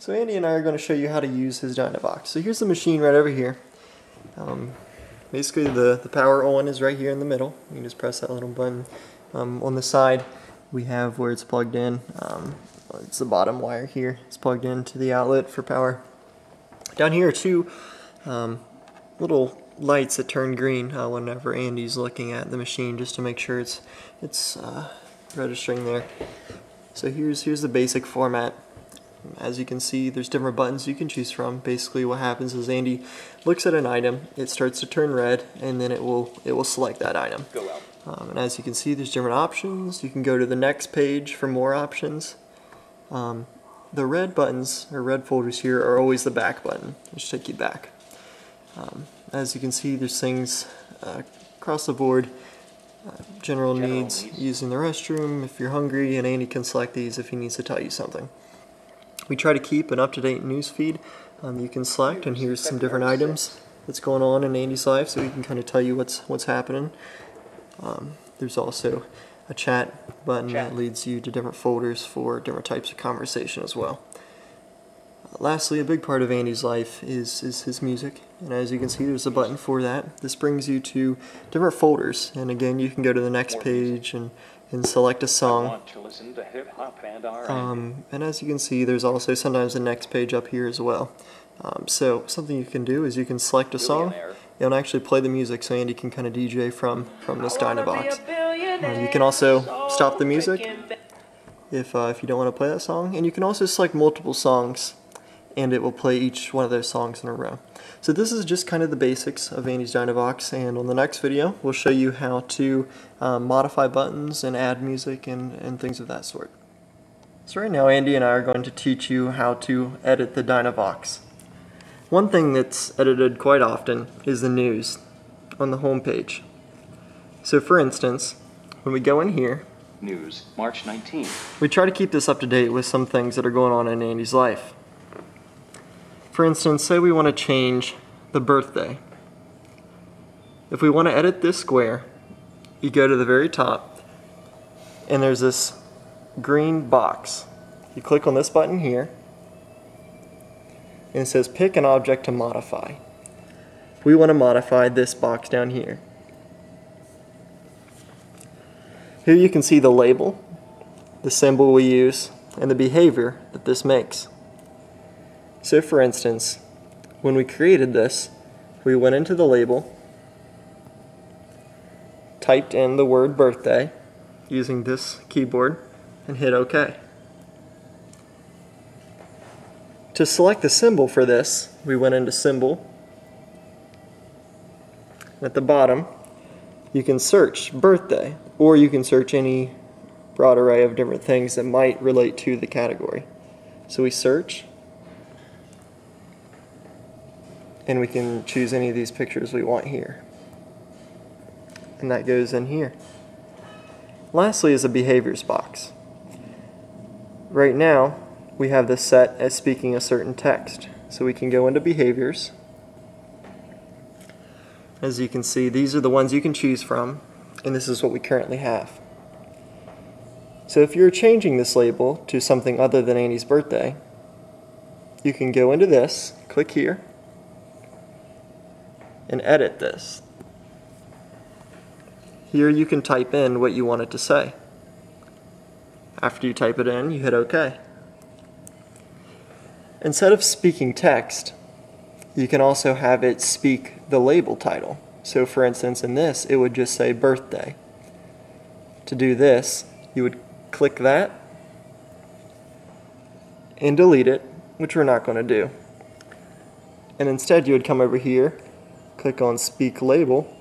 So Andy and I are going to show you how to use his Dynavox. So here's the machine right over here. Basically the power on is right here in the middle. You can just press that little button. On the side we have where it's plugged in. It's the bottom wire here. It's plugged into the outlet for power. Down here are two little lights that turn green whenever Andy's looking at the machine, just to make sure it's registering there. So here's the basic format. As you can see, there's different buttons you can choose from. Basically what happens is Andy looks at an item, it starts to turn red, and then it will select that item. Go out. And as you can see, there's different options. You can go to the next page for more options. The red buttons, or red folders here, are always the back button, which take you back. As you can see, there's things across the board. General needs, using the restroom, if you're hungry, and Andy can select these if he needs to tell you something. We try to keep an up-to-date news feed. You can select, and here's some different items that's going on in Andy's life, so he can kind of tell you what's happening. There's also a chat button that leads you to different folders for different types of conversation as well. Lastly, a big part of Andy's life is his music, and as you can see, there's a button for that. This brings you to different folders, and again, you can go to the next page and select a song. And as you can see, there's also sometimes the next page up here as well. So something you can do is you can select a song and actually play the music, so Andy can kind of DJ from this Dynavox. You can also stop the music if you don't want to play that song, and you can also select multiple songs and it will play each one of those songs in a row. So this is just kind of the basics of Andy's Dynavox, and on the next video we'll show you how to modify buttons and add music and things of that sort. So right now Andy and I are going to teach you how to edit the Dynavox. One thing that's edited quite often is the news on the home page. So for instance, when we go in here, News, March 19th. we try to keep this up to date with some things that are going on in Andy's life. For instance, say we want to change the birthday. If we want to edit this square, you go to the very top, and there's this green box. You click on this button here, and it says pick an object to modify. We want to modify this box down here. Here you can see the label, the symbol we use, and the behavior that this makes. So for instance, when we created this, we went into the label, typed in the word birthday using this keyboard, and hit OK. To select the symbol for this, we went into Symbol. At the bottom, you can search birthday, or you can search any broad array of different things that might relate to the category. So we search, and we can choose any of these pictures we want here. And that goes in here. Lastly is a behaviors box. Right now, we have this set as speaking a certain text. So we can go into behaviors. As you can see, these are the ones you can choose from, and this is what we currently have. So if you're changing this label to something other than Andy's birthday, you can go into this, click here, and edit this. Here you can type in what you want it to say. After you type it in, you hit OK. Instead of speaking text, you can also have it speak the label title. So for instance, in this, it would just say birthday. To do this, you would click that and delete it, which we're not going to do. And instead you would come over here, click on Speak Label,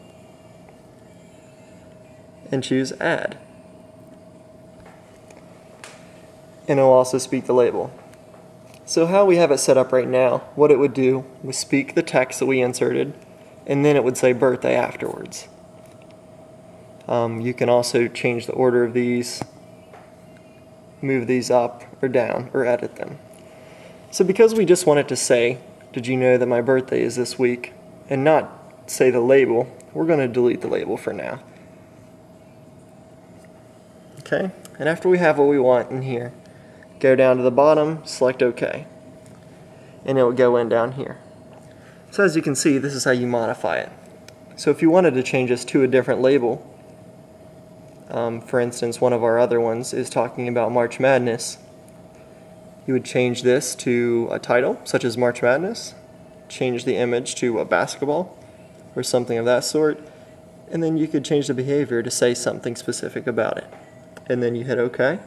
and choose Add. And it will also speak the label. So how we have it set up right now, what it would do was speak the text that we inserted, and then it would say birthday afterwards. You can also change the order of these, move these up or down, or edit them. So because we just want it to say, did you know that my birthday is this week, and not say the label, we're going to delete the label for now. Okay, and after we have what we want in here, go down to the bottom, select OK. and it will go in down here. So as you can see, this is how you modify it. So if you wanted to change this to a different label, for instance, one of our other ones is talking about March Madness, you would change this to a title, such as March Madness, change the image to a basketball, or something of that sort, and then you could change the behavior to say something specific about it. And then you hit OK,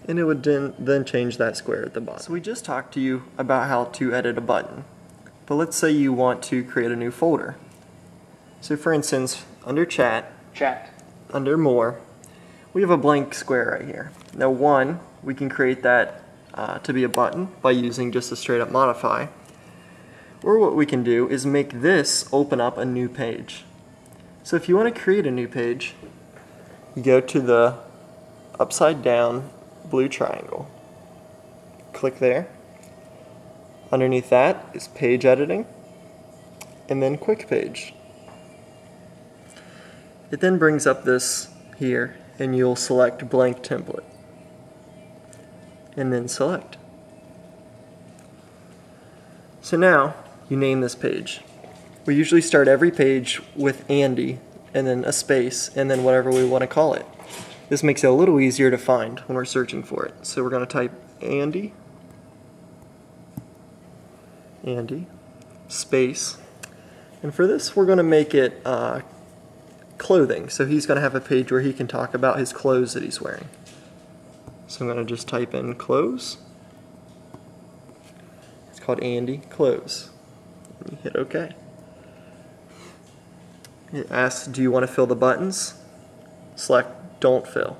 and it would then change that square at the bottom. So we just talked to you about how to edit a button, but let's say you want to create a new folder. So for instance, under Chat, under More, we have a blank square right here. Now one, we can create that to be a button by using just a straight up modify. Or what we can do is make this open up a new page. So if you want to create a new page, you go to the upside down blue triangle. Click there. Underneath that is page editing, and then quick page. It then brings up this here, and you'll select blank template. And then select. So now, you name this page. We usually start every page with Andy, and then a space, and then whatever we want to call it. This makes it a little easier to find when we're searching for it. So we're going to type Andy, space, and for this we're going to make it clothing. So he's going to have a page where he can talk about his clothes that he's wearing. So I'm going to just type in clothes. It's called Andy Clothes. And you hit OK. It asks, do you want to fill the buttons? Select Don't Fill.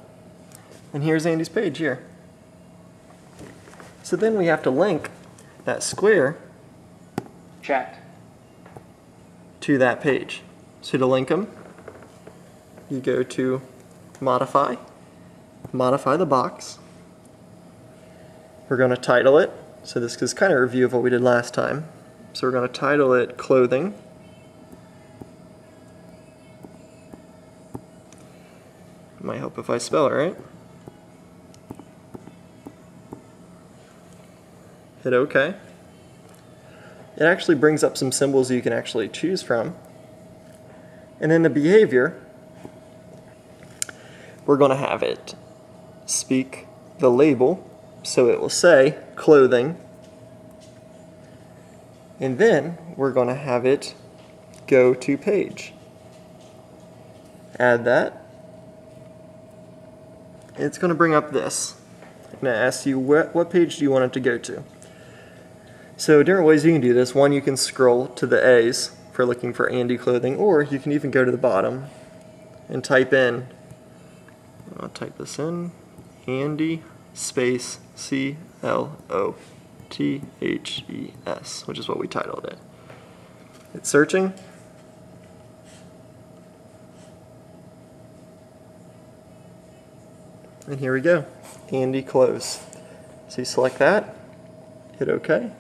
And here's Andy's page here. So then we have to link that square to that page. So to link them, you go to Modify, modify the box. We're going to title it. So this is kind of a review of what we did last time. So we're going to title it Clothing. Might help if I spell it right. Hit OK. It actually brings up some symbols you can actually choose from. And then the behavior, we're going to have it speak the label, so it will say clothing. And then we're going to have it go to page. Add that. It's going to bring up this. And it asks you what page do you want it to go to. So different ways you can do this. One, you can scroll to the A's for looking for Andy Clothing, or you can even go to the bottom and type in, I'll type this in, Andy space C-L-O-T-H-E-S, which is what we titled it. It's searching. And here we go, Andy Clothes. So you select that, hit OK.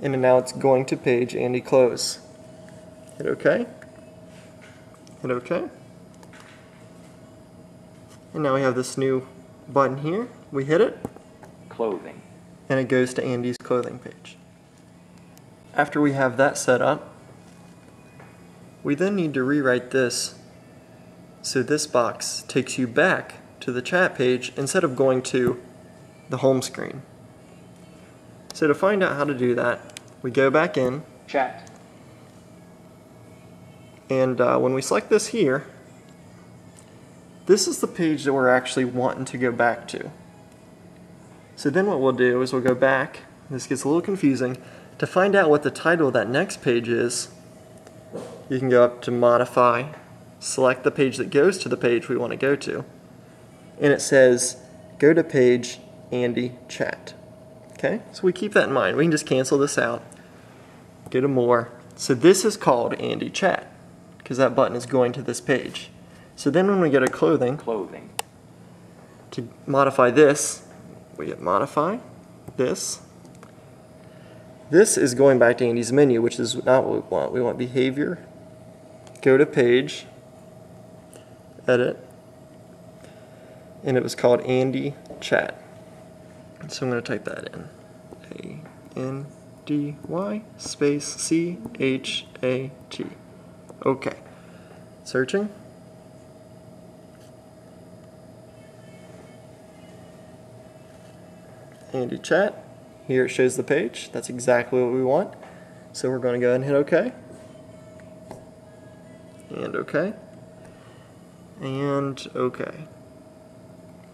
And now it's going to page Andy Clothes. Hit OK. Hit OK. And now we have this new button here. We hit it. Clothing. And it goes to Andy's clothing page. After we have that set up, we then need to rewrite this so this box takes you back to the chat page instead of going to the home screen. So to find out how to do that, we go back in, Chat. and when we select this here, this is the page that we're actually wanting to go back to. So then what we'll do is we'll go back, this gets a little confusing, to find out what the title of that next page is, you can go up to Modify, select the page that goes to the page we want to go to, and it says, go to page Andy Chat. Okay, so we keep that in mind. We can just cancel this out, go to More. So this is called Andy Chat, because that button is going to this page. So then when we go to Clothing, to modify this, we hit Modify, this. This is going back to Andy's menu, which is not what we want. We want Behavior, go to Page, Edit, and it was called Andy Chat. So I'm going to type that in. A-N-D-Y space C-H-A-T. Okay. Searching. Andy chat. Here it shows the page. That's exactly what we want. So we're going to go ahead and hit OK. And OK. And OK.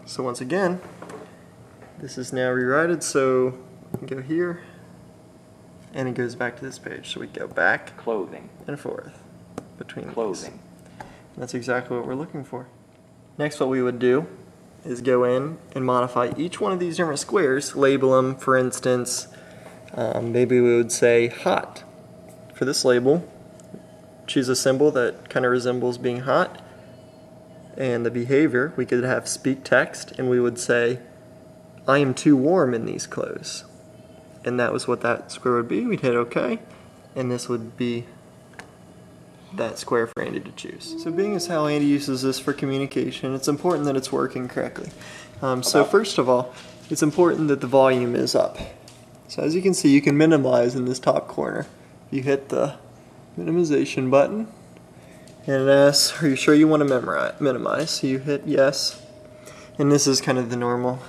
So once again, this is now rewrited, so we can go here, and it goes back to this page. So we go back Clothing. and forth between Clothing. these. That's exactly what we're looking for. Next, what we would do is go in and modify each one of these different squares, label them. For instance, maybe we would say hot. For this label, choose a symbol that kind of resembles being hot, and the behavior, we could have speak text, and we would say, I am too warm in these clothes. And that was what that square would be. We'd hit OK, and this would be that square for Andy to choose. So being as how Andy uses this for communication, it's important that it's working correctly. So first of all, it's important that the volume is up. So as you can see, you can minimize in this top corner. You hit the minimization button, and it asks, are you sure you want to minimize? So you hit yes, and this is kind of the normal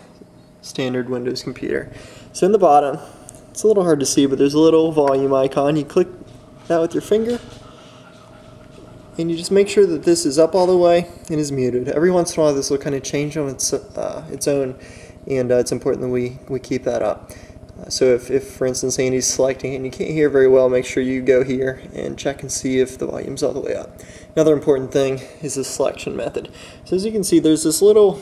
standard Windows computer. So in the bottom, it's a little hard to see, but there's a little volume icon. You click that with your finger, and you just make sure that this is up all the way and is muted. Every once in a while this will kind of change on its own, and it's important that we keep that up. So if for instance Andy's selecting it and you can't hear very well, make sure you go here and check and see if the volume's all the way up. Another important thing is the selection method. So as you can see, there's this little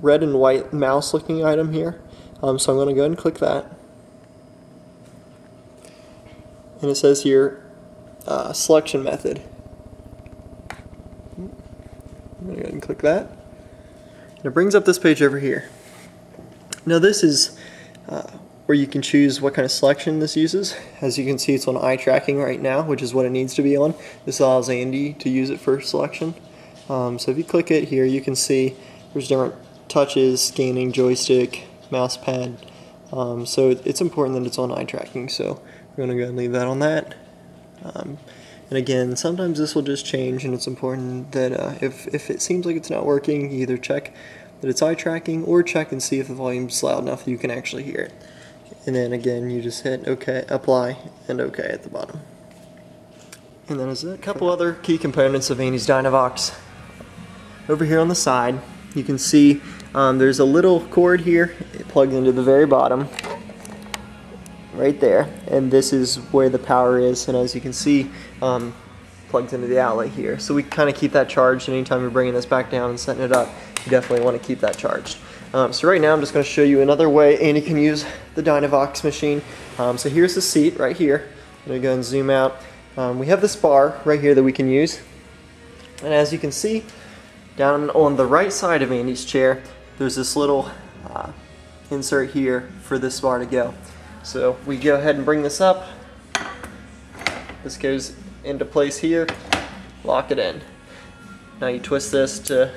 red and white mouse looking item here. So I'm going to go ahead and click that. And it says here, selection method. I'm going to go ahead and click that. And it brings up this page over here. Now this is where you can choose what kind of selection this uses. As you can see, it's on eye tracking right now, which is what it needs to be on. This allows Andy to use it for selection. So if you click it here, you can see there's different touches, scanning, joystick, mouse pad. So it's important that it's on eye tracking, so we're going to go ahead and leave that on that. And again, sometimes this will just change, and it's important that if it seems like it's not working, you either check that it's eye tracking or check and see if the volume's loud enough that you can actually hear it. And then again, you just hit OK, apply, and OK at the bottom. And then is it? A couple other key components of Andy's Dynavox. Over here on the side, you can see there's a little cord here. It plugs into the very bottom, right there. And this is where the power is. And as you can see, plugs into the outlet here. So we kind of keep that charged. And anytime you're bringing this back down and setting it up, you definitely want to keep that charged. So right now I'm just going to show you another way Andy can use the Dynavox machine. So here's the seat right here. I'm going to go and zoom out. We have this bar right here that we can use. And as you can see, down on the right side of Andy's chair, there's this little insert here for this bar to go. So we go ahead and bring this up. This goes into place here. Lock it in. Now you twist this to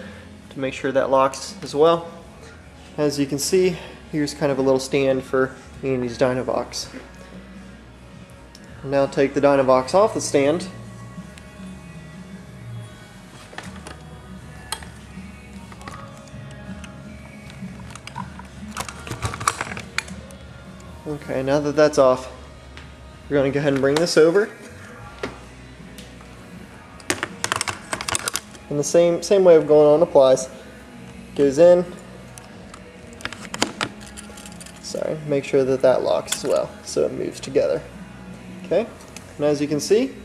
make sure that locks as well. As you can see, here's kind of a little stand for Andy's Dynavox. Now take the Dynavox off the stand. Okay, now that that's off, we're going to go ahead and bring this over. And the same way of going on applies. Goes in. Sorry, make sure that that locks as well, so it moves together. Okay, and as you can see,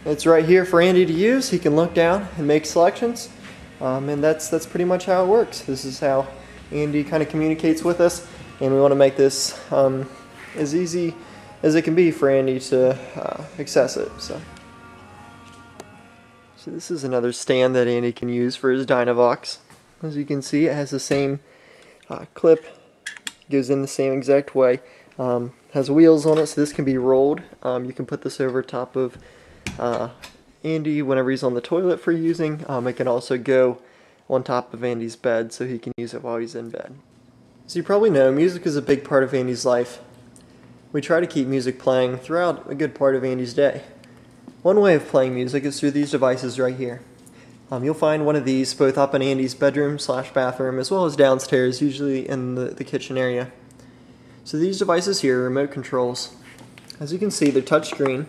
it's right here for Andy to use. He can look down and make selections, and that's pretty much how it works. This is how Andy kind of communicates with us, and we want to make this as easy as it can be for Andy to access it. So this is another stand that Andy can use for his Dynavox. As you can see, it has the same clip. Goes in the same exact way. Has wheels on it, so this can be rolled. You can put this over top of Andy whenever he's on the toilet for using. It can also go on top of Andy's bed, so he can use it while he's in bed. As you probably know, music is a big part of Andy's life. We try to keep music playing throughout a good part of Andy's day. One way of playing music is through these devices right here. You'll find one of these both up in Andy's bedroom/bathroom as well as downstairs, usually in the kitchen area. So these devices here are remote controls. As you can see, they're touchscreen,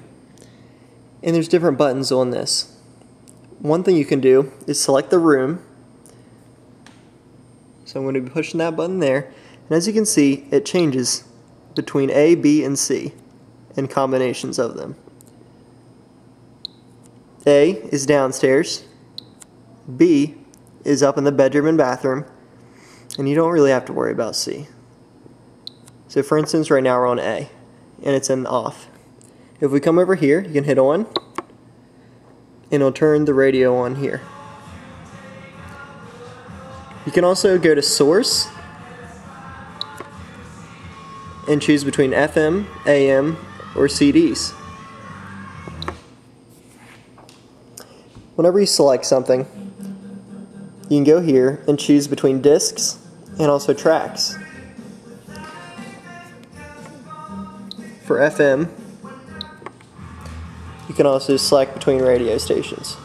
and there's different buttons on this. One thing you can do is select the room. So I'm going to be pushing that button there, and as you can see, it changes between A, B, and C and combinations of them. A is downstairs, B is up in the bedroom and bathroom, and you don't really have to worry about C. So for instance, right now we're on A, and it's in off. If we come over here, you can hit on, and it'll turn the radio on here. You can also go to source and choose between FM, AM, or CDs. Whenever you select something, you can go here and choose between discs and also tracks. For FM, you can also select between radio stations.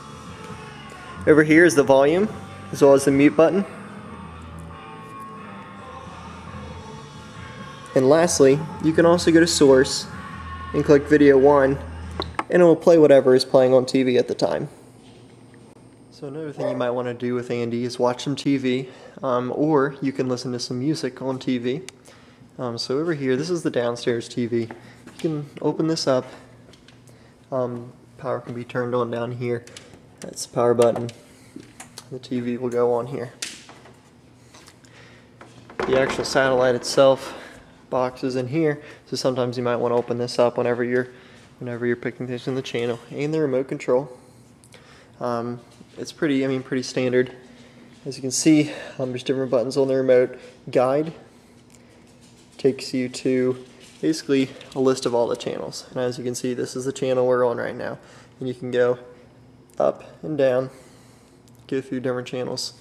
Over here is the volume, as well as the mute button. And lastly, you can also go to source and click video 1, and it will play whatever is playing on TV at the time. So another thing you might want to do with Andy is watch some TV, or you can listen to some music on TV. So over here, this is the downstairs TV. You can open this up. Power can be turned on down here. That's the power button. The TV will go on here. The actual satellite itself box is in here, so sometimes you might want to open this up whenever you're picking things in the channel. And the remote control. It's pretty standard. As you can see, there's different buttons on the remote. Guide takes you to basically a list of all the channels. And as you can see, this is the channel we're on right now. And you can go up and down, go through different channels.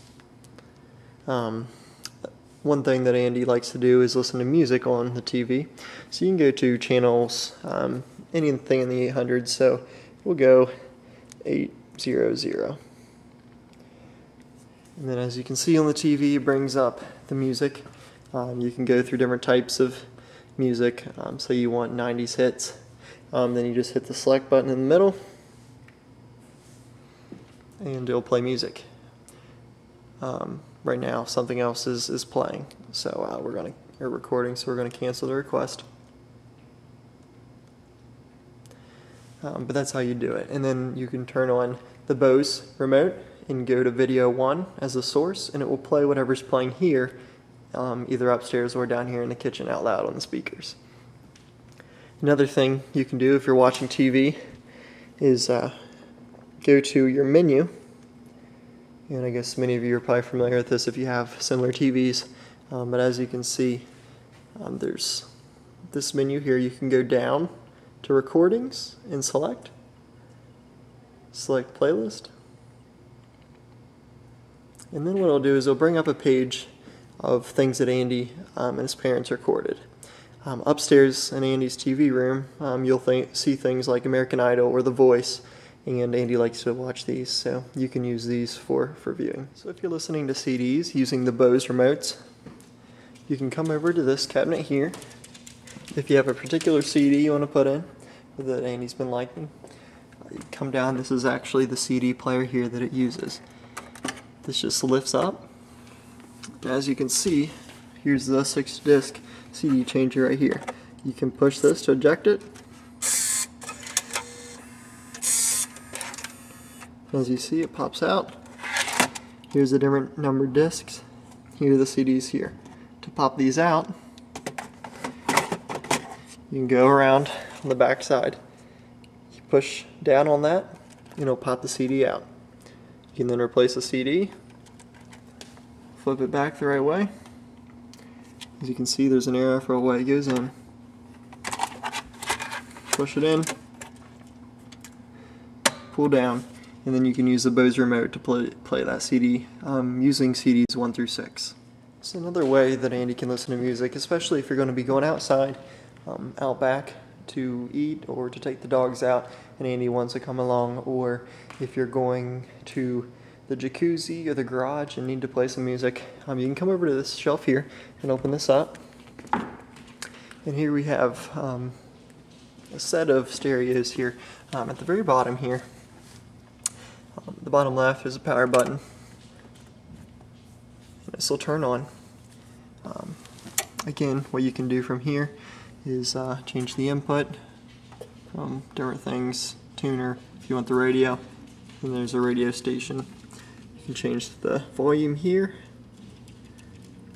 One thing that Andy likes to do is listen to music on the TV. So you can go to channels, anything in the 800s, so we'll go 800. And then as you can see on the TV, it brings up the music. You can go through different types of music. So you want 90s hits, then you just hit the select button in the middle, and it'll play music. Right now, something else is playing, so we're recording, so we're going to cancel the request. But that's how you do it. And then you can turn on the Bose remote and go to video 1 as a source, and it will play whatever's playing here, either upstairs or down here in the kitchen out loud on the speakers. Another thing you can do if you're watching TV is go to your menu. And I guess many of you are probably familiar with this if you have similar TVs. But as you can see, there's this menu here. You can go down to recordings and select playlist. And then what it'll do is it'll bring up a page of things that Andy and his parents recorded. Upstairs in Andy's TV room, you'll see things like American Idol or The Voice. And Andy likes to watch these, so you can use these for viewing. So if you're listening to CDs using the Bose remotes, you can come over to this cabinet here. If you have a particular CD you want to put in that Andy's been liking, you come down. This is actually the CD player here that it uses. This just lifts up. As you can see, here's the 6-disc CD changer right here. You can push this to eject it. As you see, it pops out. Here's the different numbered discs. Here are the CDs here. To pop these out, you can go around on the back side. You push down on that, and it'll pop the CD out. You can then replace the CD, flip it back the right way. As you can see, there's an arrow for what way it goes in. Push it in, pull down, and then you can use the Bose remote to play that CD using CDs 1 through 6. It's another way that Andy can listen to music, especially if you're going to be going outside, out back to eat or to take the dogs out and Andy wants to come along, or if you're going to the jacuzzi or the garage and need to play some music, you can come over to this shelf here and open this up. And here we have a set of stereos here. At the very bottom here, the bottom left is a power button. This will turn on. Again, what you can do from here is change the input from different things, tuner if you want the radio, and there's a radio station. You can change the volume here.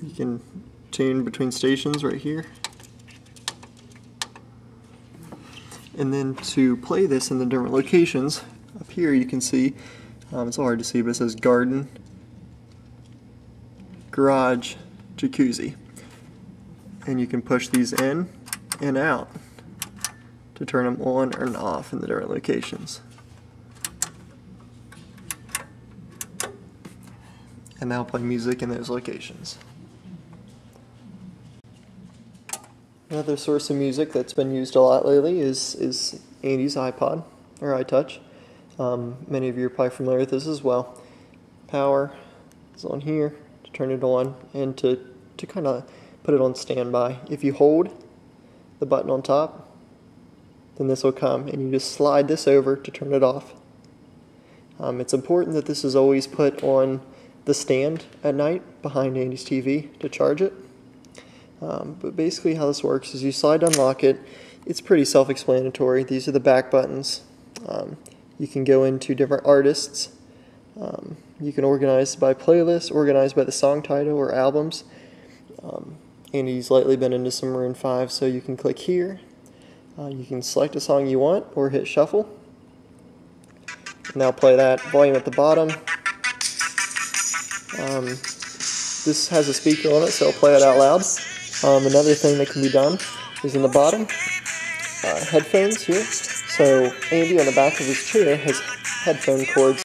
You can tune between stations right here. And then to play this in the different locations, up here you can see, it's hard to see, but it says garden, garage, jacuzzi. And you can push these in and out to turn them on or off in the different locations. And that'll play music in those locations. Another source of music that's been used a lot lately is Andy's iPod, or iTouch. Many of you are probably familiar with this as well. Power is on here to turn it on and to kind of put it on standby. If you hold the button on top, then this will come and you just slide this over to turn it off. It's important that this is always put on the stand at night behind Andy's TV to charge it. But basically how this works is you slide to unlock it. It's pretty self-explanatory. These are the back buttons. You can go into different artists. You can organize by playlist, organize by the song title or albums. Andy's lately been into some Maroon 5, so you can click here. You can select a song you want or hit shuffle. Now play that. Volume at the bottom. This has a speaker on it, so I'll play it out loud. Another thing that can be done is in the bottom, headphones here. So Andy on the back of his chair has headphone cords